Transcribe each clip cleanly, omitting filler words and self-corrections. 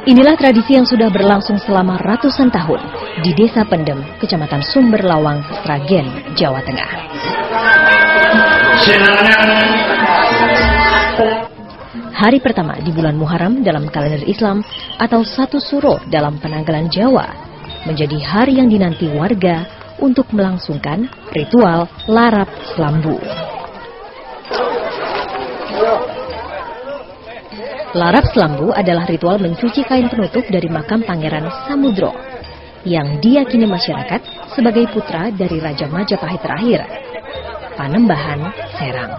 Inilah tradisi yang sudah berlangsung selama ratusan tahun di Desa Pendem, Kecamatan Sumber Lawang, Sragen, Jawa Tengah. Hari pertama di bulan Muharram dalam kalender Islam atau 1 Suro dalam penanggalan Jawa menjadi hari yang dinanti warga untuk melangsungkan ritual Larap Slambu. Larap Slambu adalah ritual mencuci kain penutup dari makam Pangeran Samudro yang diyakini masyarakat sebagai putra dari Raja Majapahit terakhir, Panembahan Serang.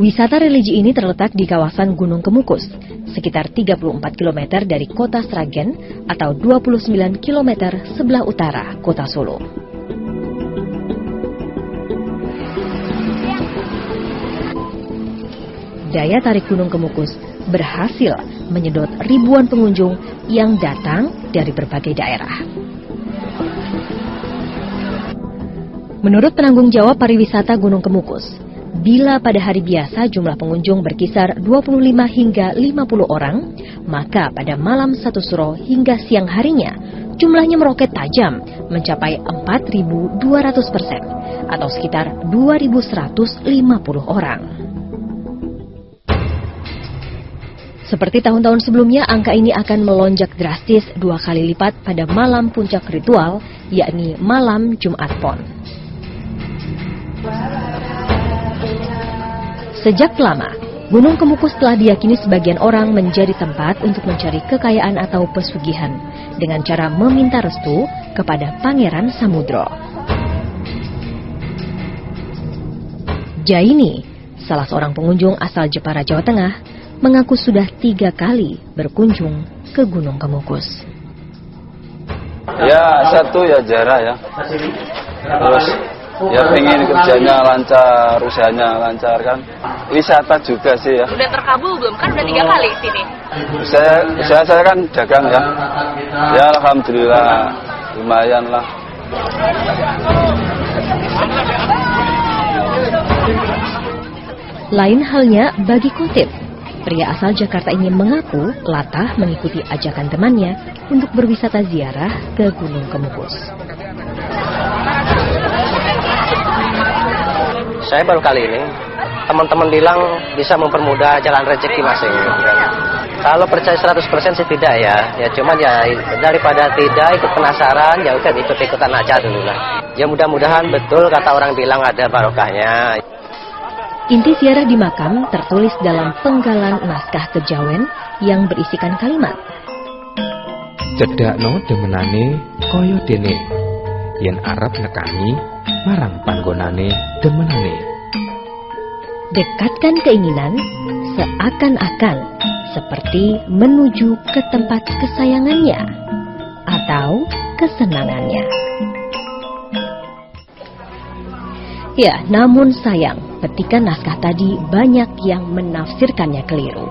Wisata religi ini terletak di kawasan Gunung Kemukus, sekitar 34 km dari kota Sragen atau 29 km sebelah utara kota Solo. Daya tarik Gunung Kemukus berhasil menyedot ribuan pengunjung yang datang dari berbagai daerah. Menurut penanggung jawab pariwisata Gunung Kemukus, bila pada hari biasa jumlah pengunjung berkisar 25 hingga 50 orang, maka pada malam 1 Suro hingga siang harinya, jumlahnya meroket tajam mencapai 4.200% atau sekitar 2.150 orang. Seperti tahun-tahun sebelumnya, angka ini akan melonjak drastis 2 kali lipat pada malam puncak ritual, yakni malam Jumat Pon. Sejak lama, Gunung Kemukus telah diyakini sebagian orang menjadi tempat untuk mencari kekayaan atau pesugihan dengan cara meminta restu kepada Pangeran Samudro. Jaini, salah seorang pengunjung asal Jepara, Jawa Tengah, mengaku sudah 3 kali berkunjung ke Gunung Kemukus. Ya, satu ya jarak ya. Terus ya pengen kerjanya lancar, usahanya lancar kan. Wisata juga sih ya. Udah terkabul belum? Kan udah 3 kali sini. Saya kan dagang ya. Ya alhamdulillah lumayan lah. Lain halnya bagi Kotip. Pria asal Jakarta ini mengaku latah mengikuti ajakan temannya untuk berwisata ziarah ke Gunung Kemukus. Saya baru kali ini, teman-teman bilang bisa mempermudah jalan rezeki masing. Kalau percaya 100% sih tidak ya. Ya cuman ya daripada tidak ikut penasaran, ya udah ikut-ikutan aja dulu lah. Ya mudah-mudahan betul kata orang bilang ada barokahnya. Inti ziarah di makam tertulis dalam penggalan naskah kejawen yang berisikan kalimat. Cedakno demenane kaya dene, yen arep nekani marang panggonane demenane. Dekatkan keinginan seakan-akan seperti menuju ke tempat kesayangannya atau kesenangannya. Ya, namun sayang, petikan naskah tadi banyak yang menafsirkannya keliru.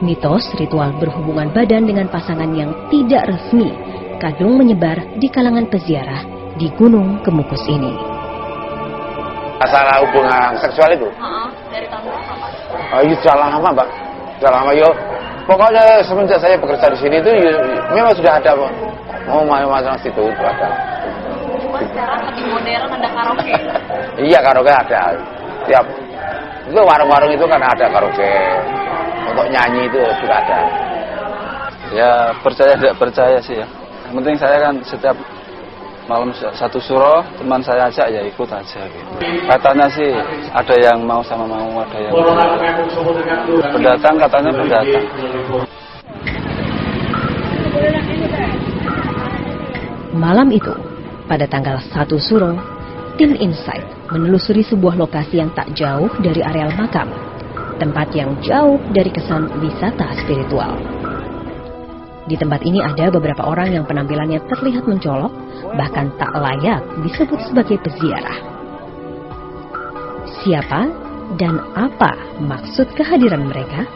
Mitos ritual berhubungan badan dengan pasangan yang tidak resmi kadung menyebar di kalangan peziarah di Gunung Kemukus ini. Masalah hubungan seksual itu? Dari tahun berapa? Oh, itu sudah lama, Pak. Sudah lama, yo. Pokoknya semenjak saya bekerja di sini itu memang sudah ada, Pak. Mau masalah situ itu ada. Cuma sekarang lebih modern, ada karaoke. Iya, karaoke ada. Tiap itu warung-warung itu kan ada karaoke. Untuk nyanyi itu juga ada. Ya percaya tidak percaya sih ya. Yang penting saya kan setiap malam satu suro teman saya ajak ya ikut aja gitu. Katanya sih ada yang mau sama mau, ada yang pendatang, katanya pendatang. Malam itu, pada tanggal 1 Suro, tim Insight menelusuri sebuah lokasi yang tak jauh dari areal makam, tempat yang jauh dari kesan wisata spiritual. Di tempat ini ada beberapa orang yang penampilannya terlihat mencolok, bahkan tak layak disebut sebagai peziarah. Siapa dan apa maksud kehadiran mereka?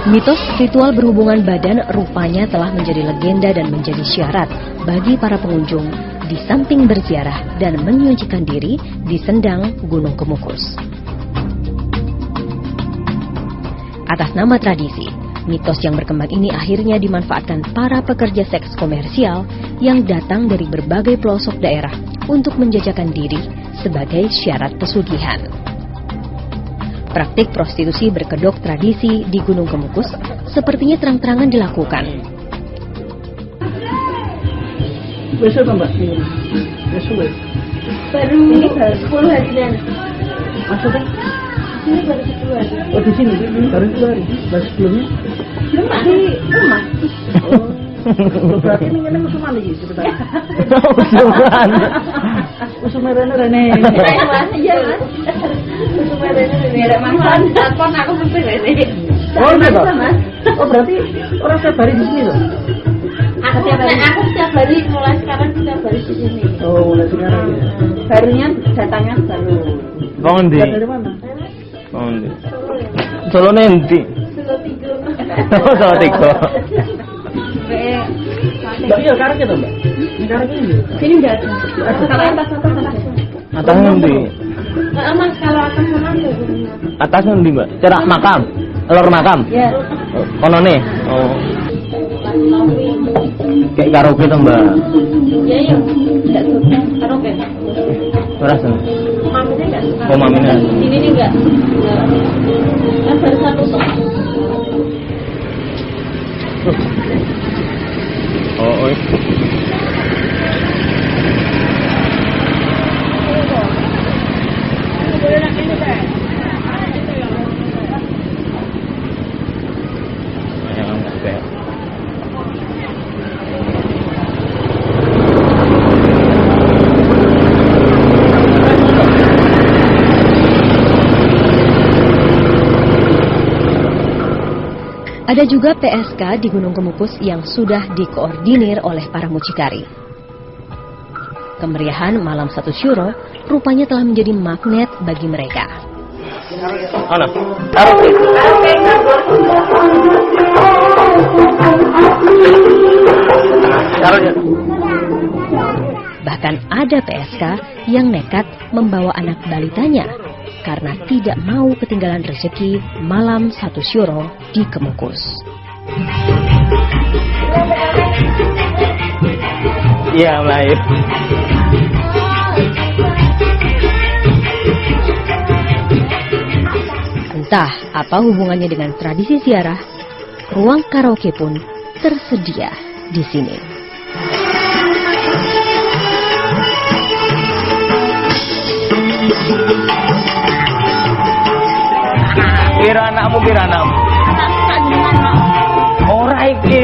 Mitos ritual berhubungan badan rupanya telah menjadi legenda dan menjadi syarat bagi para pengunjung di samping berziarah dan menyucikan diri di Sendang Gunung Kemukus. Atas nama tradisi, mitos yang berkembang ini akhirnya dimanfaatkan para pekerja seks komersial yang datang dari berbagai pelosok daerah untuk menjajakan diri sebagai syarat pesugihan. Praktik prostitusi berkedok tradisi di Gunung Kemukus sepertinya terang-terangan dilakukan. Besok Mbak? Besok. Baru 10 hari dan. Maksudnya? Ini baru 10 hari. Oh di sini? Baru 10 hari? Baru sebelumnya? Belum di rumah. Oh. Berarti ini kan musuhan lagi sebenarnya. Musuhan? Musuhan Rene. Iya mas. Musuhan Rene. Ada mantan. Telepon aku sampai Rene. Oh betul mas. Oh berarti orang setiap hari di sini loh? Aku setiap hari, mulai sekarang setiap hari di sini. Oh mulai sekarang ya. Barunya datangnya baru. Kondi. Dari mana? Kondi. Solo nanti. Solo tiga. Mbak iya karangnya tuh mbak? Ini karangnya ini? Sini enggak ada. Kalau atas Atas nanti. Mas kalau atas mana tuh? Atas nanti mbak. Cerak makam. Lor makam. Ya. Kono nih. Oh. Kayak karaoke tuh mbak. Iya iya. Enggak suka karaoke. Berasa. Maminya enggak suka. Oh maminya. Ini nih enggak. Kan baru satu tuh. Oh, Ada juga PSK di Gunung Kemukus yang sudah dikoordinir oleh para mucikari. Kemeriahan malam 1 Syuro rupanya telah menjadi magnet bagi mereka. Mana? Bahkan ada PSK yang nekat membawa anak balitanya karena tidak mau ketinggalan rezeki malam 1 Syuro di Kemukus. Iya, Melayu. Entah apa hubungannya dengan tradisi ziarah, ruang karaoke pun tersedia di sini. Kira anakmu. Ora iki.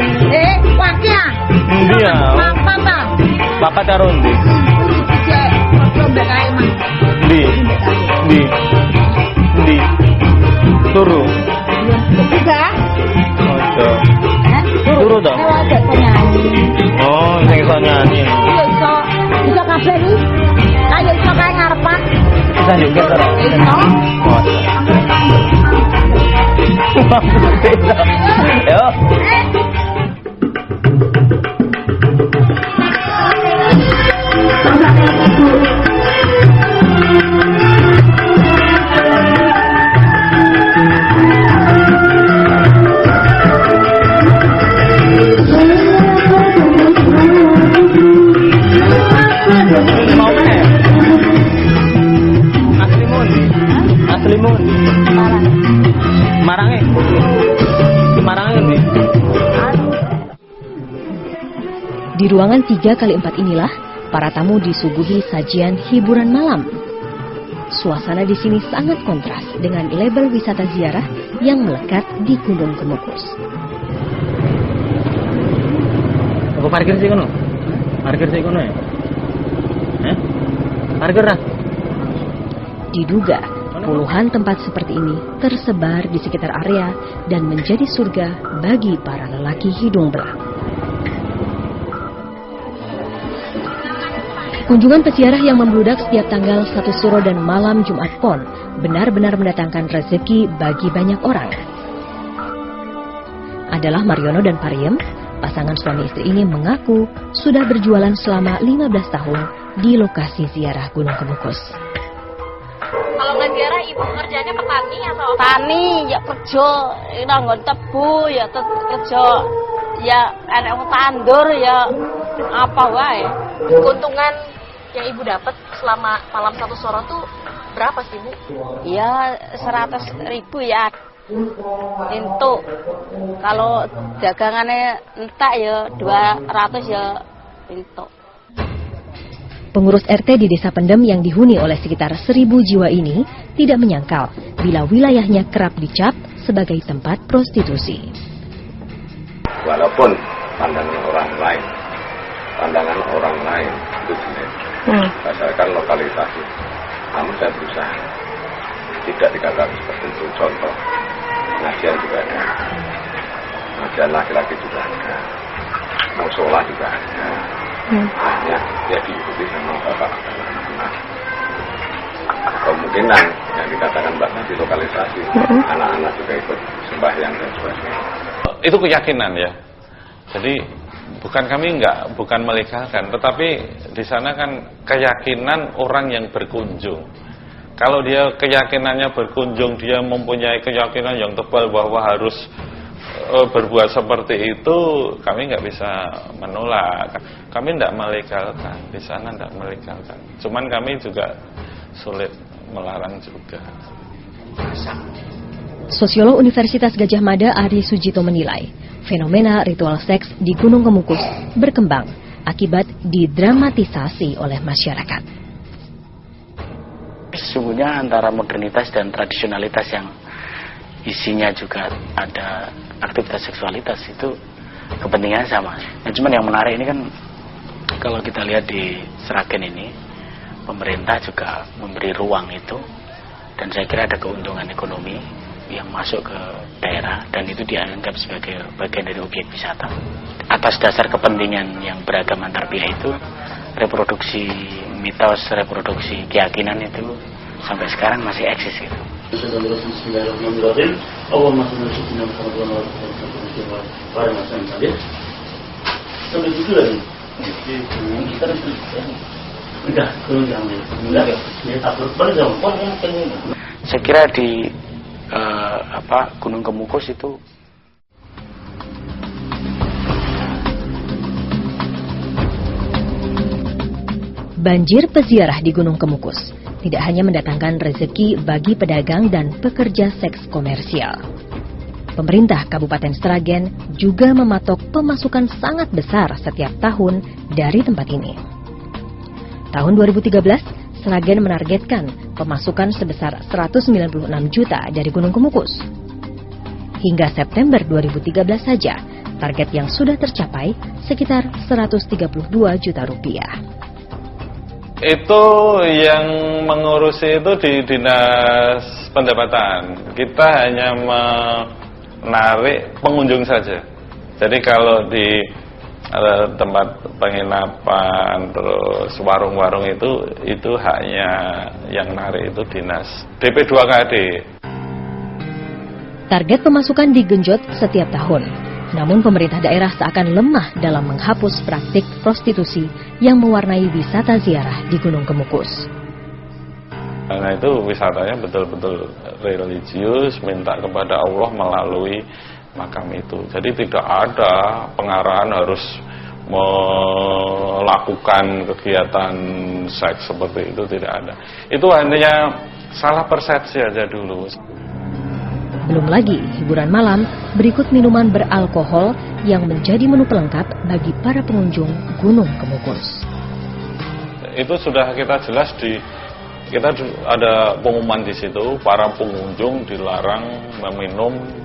Wakia. Endi ya? Papa. Papa karo endi? Di. Turu. Enggak. Ojo. Turu dong. Oh, sing iso nyanyi. Iso kabeh iki. Ayo iso kae ngarepan. Bisa joget ora? Iso. Yo. Di ruangan 3x4 inilah para tamu disuguhi sajian hiburan malam. Suasana di sini sangat kontras dengan label wisata ziarah yang melekat di Gunung Kemukus. Aku parkir sih kono. Parkir sih kono ya. Parkir lah. Diduga puluhan tempat seperti ini tersebar di sekitar area dan menjadi surga bagi para lelaki hidung belang. Kunjungan peziarah yang membludak setiap tanggal 1 Suro dan malam Jumat Pon benar-benar mendatangkan rezeki bagi banyak orang. Adalah Mariono dan Pariem, pasangan suami istri ini mengaku sudah berjualan selama 15 tahun di lokasi ziarah Gunung Kemukus. Kalau nggak ziarah, ibu kerjanya petani atau apa? Tani ya kerja, nanggon tebu ya kerja, ya anak tandur ya apa wae. Keuntungan yang ibu dapat selama malam 1 Suro tuh berapa sih, Bu? Ya 100.000 ya. Untuk kalau dagangannya entak ya 200 ya untuk. Pengurus RT di Desa Pendem yang dihuni oleh sekitar 1.000 jiwa ini tidak menyangkal bila wilayahnya kerap dicap sebagai tempat prostitusi. Walaupun pandangan orang lain itu jelek, berdasarkan lokalisasi, namun saya berusaha tidak dikatakan seperti itu. Contoh, pengajian juga ada, pengajian laki-laki juga ada, musola juga ada, hanya ya diikuti sama bapak anak-anak. Kemungkinan yang dikatakan Mbak tadi lokalisasi, anak-anak juga ikut sembahyang dan sebagainya. Itu keyakinan ya. Jadi bukan melegalkan, tetapi di sana kan keyakinan orang yang berkunjung. Kalau dia keyakinannya berkunjung, dia mempunyai keyakinan yang tebal bahwa harus berbuat seperti itu, kami nggak bisa menolak. Kami tidak melegalkan, di sana tidak melegalkan. Cuman kami juga sulit melarang juga. Sosiolog Universitas Gadjah Mada Ari Sujito menilai, fenomena ritual seks di Gunung Kemukus berkembang akibat didramatisasi oleh masyarakat. Sesungguhnya antara modernitas dan tradisionalitas yang isinya juga ada aktivitas seksualitas itu kepentingannya sama. Nah, cuman yang menarik ini kan kalau kita lihat di Sragen ini, pemerintah juga memberi ruang itu, dan saya kira ada keuntungan ekonomi yang masuk ke daerah, dan itu dianggap sebagai bagian dari objek wisata. Atas dasar kepentingan yang beragam antar pihak itu, reproduksi mitos, reproduksi keyakinan itu sampai sekarang masih eksis gitu. Saya kira di Gunung Kemukus itu banjir peziarah di Gunung Kemukus tidak hanya mendatangkan rezeki bagi pedagang dan pekerja seks komersial. Pemerintah Kabupaten Sragen juga mematok pemasukan sangat besar setiap tahun dari tempat ini. Tahun 2013, Sragen menargetkan pemasukan sebesar 196 juta dari Gunung Kemukus. Hingga September 2013 saja, target yang sudah tercapai sekitar 132 juta rupiah. Itu yang mengurusi itu di Dinas Pendapatan. Kita hanya menarik pengunjung saja. Jadi kalau di tempat penginapan, terus warung-warung itu haknya yang narik itu dinas DP2KD. Target pemasukan digenjot setiap tahun. Namun pemerintah daerah seakan lemah dalam menghapus praktik prostitusi yang mewarnai wisata ziarah di Gunung Kemukus. Nah itu wisatanya betul-betul religius, minta kepada Allah melalui makam itu. Jadi tidak ada pengarahan harus melakukan kegiatan seks seperti itu, tidak ada. Itu hanya salah persepsi aja dulu. Belum lagi hiburan malam berikut minuman beralkohol yang menjadi menu pelengkap bagi para pengunjung Gunung Kemukus. Itu sudah kita jelas kita ada pengumuman di situ, para pengunjung dilarang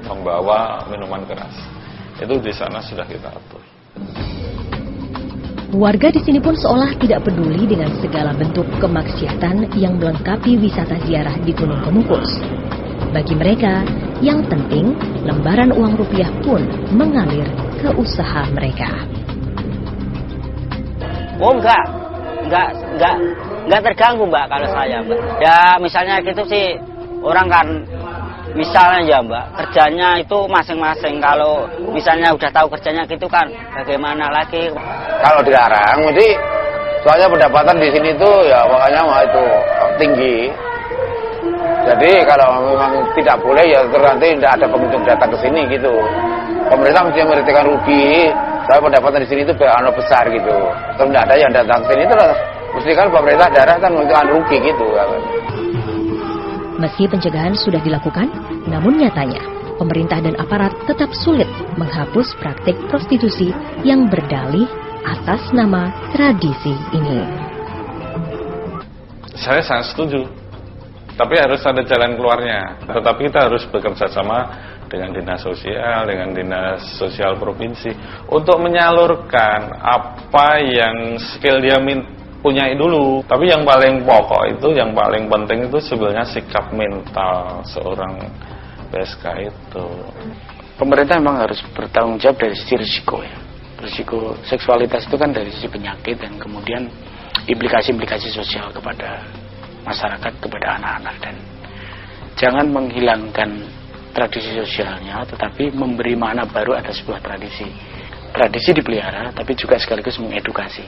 membawa minuman keras. Itu di sana sudah kita atur. Warga di sini pun seolah tidak peduli dengan segala bentuk kemaksiatan yang melengkapi wisata ziarah di Gunung Kemukus. Bagi mereka, yang penting lembaran uang rupiah pun mengalir ke usaha mereka. Oh enggak terganggu Mbak kalau saya Mbak. Ya misalnya gitu sih, orang kan misalnya ya Mbak, kerjanya itu masing-masing. Kalau misalnya udah tahu kerjanya gitu kan, bagaimana lagi? Kalau dilarang, jadi soalnya pendapatan di sini tuh ya makanya itu tinggi. Jadi kalau memang tidak boleh ya nanti tidak ada pengunjung datang ke sini gitu. Pemerintah mesti memberitakan rugi. Soalnya pendapatan di sini itu besar gitu. Kalau tidak ada yang datang ke sini terus mesti kan pemerintah daerah kan memberitakan rugi gitu. Meski pencegahan sudah dilakukan, namun nyatanya pemerintah dan aparat tetap sulit menghapus praktik prostitusi yang berdalih atas nama tradisi ini. Saya sangat setuju, tapi harus ada jalan keluarnya. Tetapi kita harus bekerja sama dengan dinas sosial, dengan dinas sosial provinsi untuk menyalurkan apa yang skill dia punyai dulu. Tapi yang paling pokok itu, yang paling penting itu sebenarnya sikap mental seorang PSK itu. Pemerintah memang harus bertanggung jawab dari sisi risiko ya. Risiko seksualitas itu kan dari sisi penyakit dan kemudian implikasi-implikasi sosial kepada masyarakat, kepada anak-anak, dan jangan menghilangkan tradisi sosialnya tetapi memberi makna baru atas sebuah tradisi. Tradisi dipelihara tapi juga sekaligus mengedukasi.